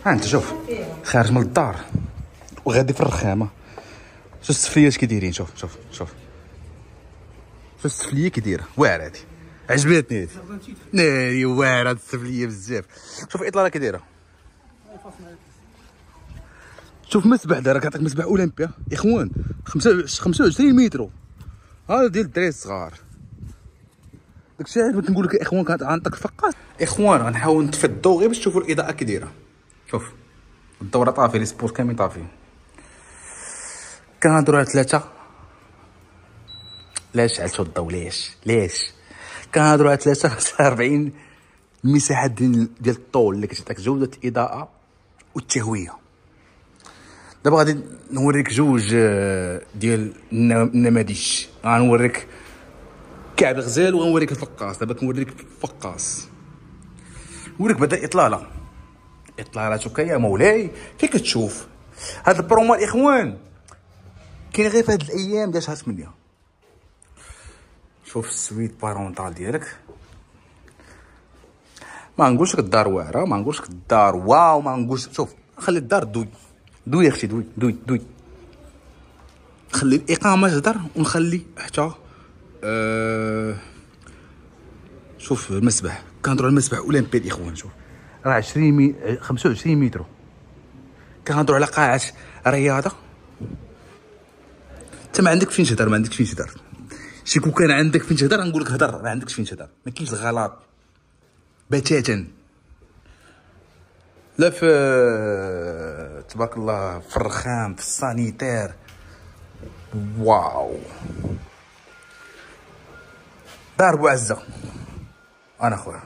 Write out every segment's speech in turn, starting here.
ها انت شوف خارج من الدار وغادي في الرخامه. شوف السفليات كي دايرين. شوف شوف شوف شوف السفليه كي دايره واعره. هادي عجبتني هادي ناري واعره هاد السفليه بزاف. شوف الاطلاله كي دايره. شوف مسبح دار كيعطيك مسبح اولمبيا اخوان 25 متر. هذا ديال الدراري الصغار. داكشي علاش بغيت نقول لك اخوان كانت عندك الفقاس. اخوان غنحاول نطفي الضو غير باش تشوفوا الاضاءه كي دايره. شوف الدوره طافي لي سبور كاملين طافيين. كنهضروا على ثلاثه. علاش شعلتوا الضو؟ ليش كنهضروا على 43 المساحه ديال الطول اللي كتعطيك جوده الاضاءه والتهويه. دابا غادي نوريك جوج ديال النماذج. غنوريك كعب الغزال وغنوريك الفقاس. دابا كنوريك الفقاس. نوريك بعدا اطلاله. اطلالاتك يا مولاي كي كتشوف هاد البرومو الاخوان كاين غير في هاد الايام ديال شهر 8. شوف السويت بارونطال ديالك. ما نقولش لك الدار واعره، ما نقولش لك الدار واو، ما نقولش. شوف خلي الدار دوي اختي دوي. خلي الاقامه تهدر ونخلي حتى شوف المسبح. كنهضروا على المسبح اولمبي الاخوان. شوف راه 25 متر. كنهضروا على قاعه رياضه. انت ما عندك فين تهدر، ما عندك فين تهدر. شي كون كان عندك فين تهدر نقول لك هدر، ما عندكش فين تهدر. ما كاينش الغلط بتاتا. لا في تبارك الله في الرخام في السانيتير. واو دار بوعزه انا خويا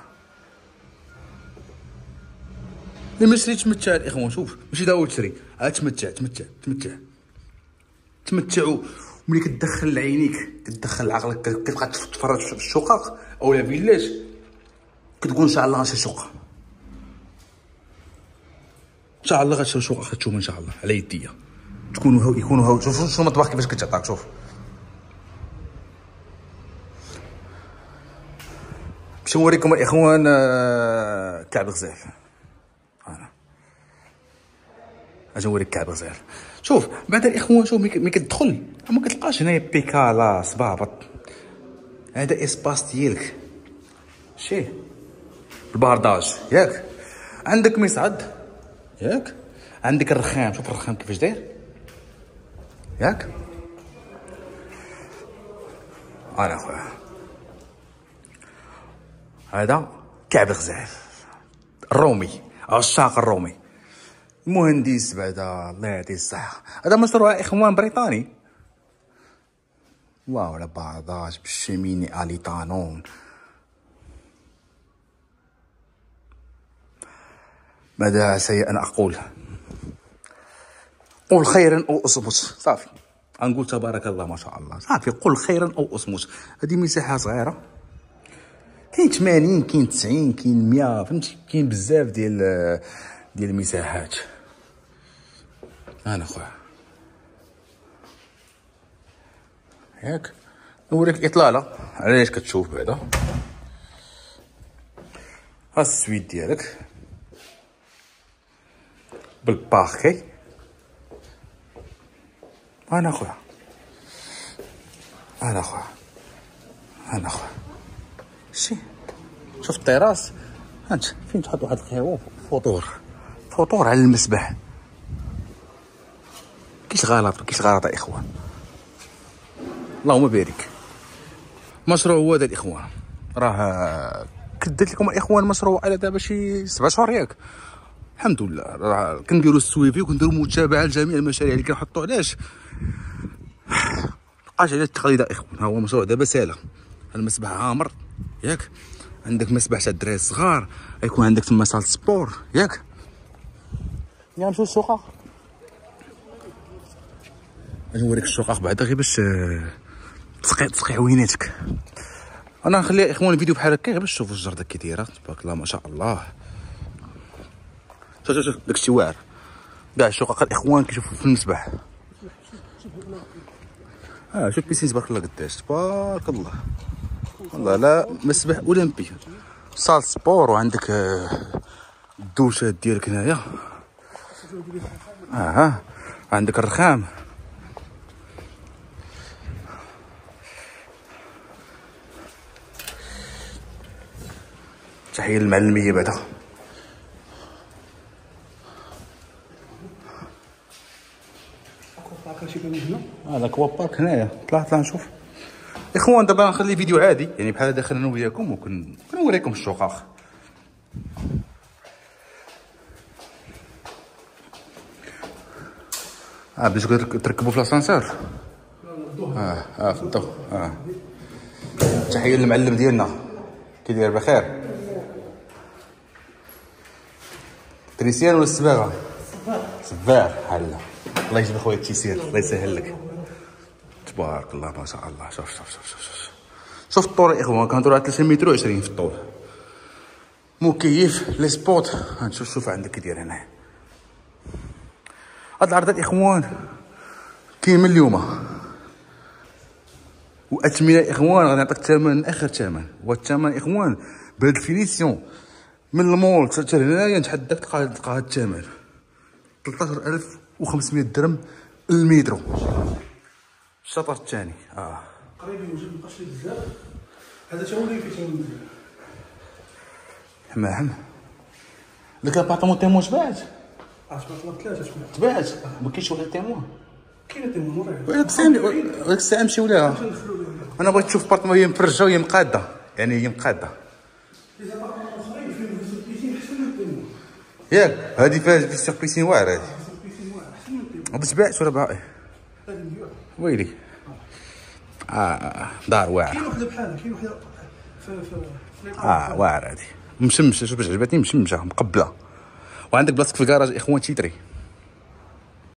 اللي ما شريتش تمتع الاخوان. شوف ماشي داو تشري، تمتعوا. ملي كتدخل لعينيك كتدخل لعقلك كتبقى تتفرج في الشقق او لا فيلاج كتقول ان شاء الله غنشري شقه. ان شاء الله غتشري شقه غتشوف ان شاء الله على يديا. يكونوا هاو. شوف المطبخ كيفاش كتعطاك. شوف باش نوريكم الاخوان كعب غزال. انا اجي نوريك كعب غزال. شوف بعد الاخوان شوف ملي كتدخل ما كتلقاش هنايا بيكالا صبابط. هذا اسباس ديالك شي البارداج ياك. عندك مصعد ياك. عندك الرخام. شوف الرخام كيفاش داير ياك. انا خويا هذا كعب غزال الرومي. عشاق الرومي. مهندس بعدا الله يعطيه الصحة. هذا مشروع اخوان بريطاني. واو لا بارداج بالشيميني اليطانون. ماذا سيء أن أقول؟ قل خيرا أو أصمت. صافي غنقول تبارك الله ما شاء الله. صافي قل خيرا أو أصمت. هذه مساحة صغيرة. كاين 80 كاين 90 كاين 100 فهمتي. كاين بزاف ديال المساحات. انا خويا ياك نوريك الاطلاله علاش كتشوف بعدا. ها السويت ديالك بالباركي. انا خويا شي شوف الطراس. هانت فين تحط واحد القهوه فطور على المسبح. كاينش غلط يا اخوان. اللهم بارك. مشروع هو هذا الاخوان. راه كدرت لكم الاخوان مشروع على دابا شي 7 شهور ياك. الحمد لله راه كنديروا السويفي وكنديروا متابعه لجميع المشاريع اللي كنحطوا. علاش مابقاش على التقليد اخوان. ها هو مشروع دابا سالا. المسبح عامر ياك. عندك مسبح تاع الدراري الصغار. غيكون عندك تما صاله سبور ياك. نمشيو للسوق. غادي نوريك الشقق بعدا غير باش تسقي عويناتك. انا نخلي اخوان الفيديو بحال هكا غير باش تشوفوا الجرده كي دايره تبارك الله ما شاء الله. شوف داكشي واعر. كاع الشقق الاخوان كيشوفوا في المسبح. شوف بيسين تبارك الله قداش تبارك الله. والله لا مسبح اولمبي. صال سبور وعندك الدوشات ديالك هنايا عندك الرخام. تحية للمعلمية بعدا. هذا كوا بارك هنايا. طلع نشوف اخوان. دابا نخلي فيديو عادي يعني بحال داخل انا وياكم وكنوريكم السوق اخ. بديتو تركبوا في لاسانسور. في الضو. تحية للمعلم ديالنا كيداير بخير. تريسيان ولا السباغه؟ صباغ حاله. الله يجزيك خويا التيسير، الله يسهل لك. تبارك الله ما شاء الله. شوف الطول يا اخوان، كنهضروا على 3 متر و20 في الطول. مكيف لي سبوت. شوف عندك كيداير هنايا. هاد العرضات اخوان كاين من اليوم، واثمنه اخوان غادي نعطيك الثمن اخر ثمن. والثمن اخوان بهاد الفينيسيون من المول حتى هنايا نتحداك تلقى هاد الثمن 13500 درهم المترو. الشطر الثاني قريب يوجد مابقاش ليه بزاف. هذا تا هو اللي فيه تمن حمام. ديك لابارطمون تيمون تباعت. تباعت 3 تباعت. ما كاينش ولا تيمون. كاين تيمون ديك الساعه نمشيو ليها. انا بغيت نشوف بارطمون هي مفرجه وهي مقاده، يعني هي مقاده ياك. هادي فيها سيربيسين واعر. هادي هادي تباعت ولا باقي؟ ويلي. دار واعره. كاين وحده بحالها، كاين وحده واعره هادي مشمشه. شوف باش عجبتني مشمشه مقبله. وعندك بلاصتك في الكراج اخوان تيتري.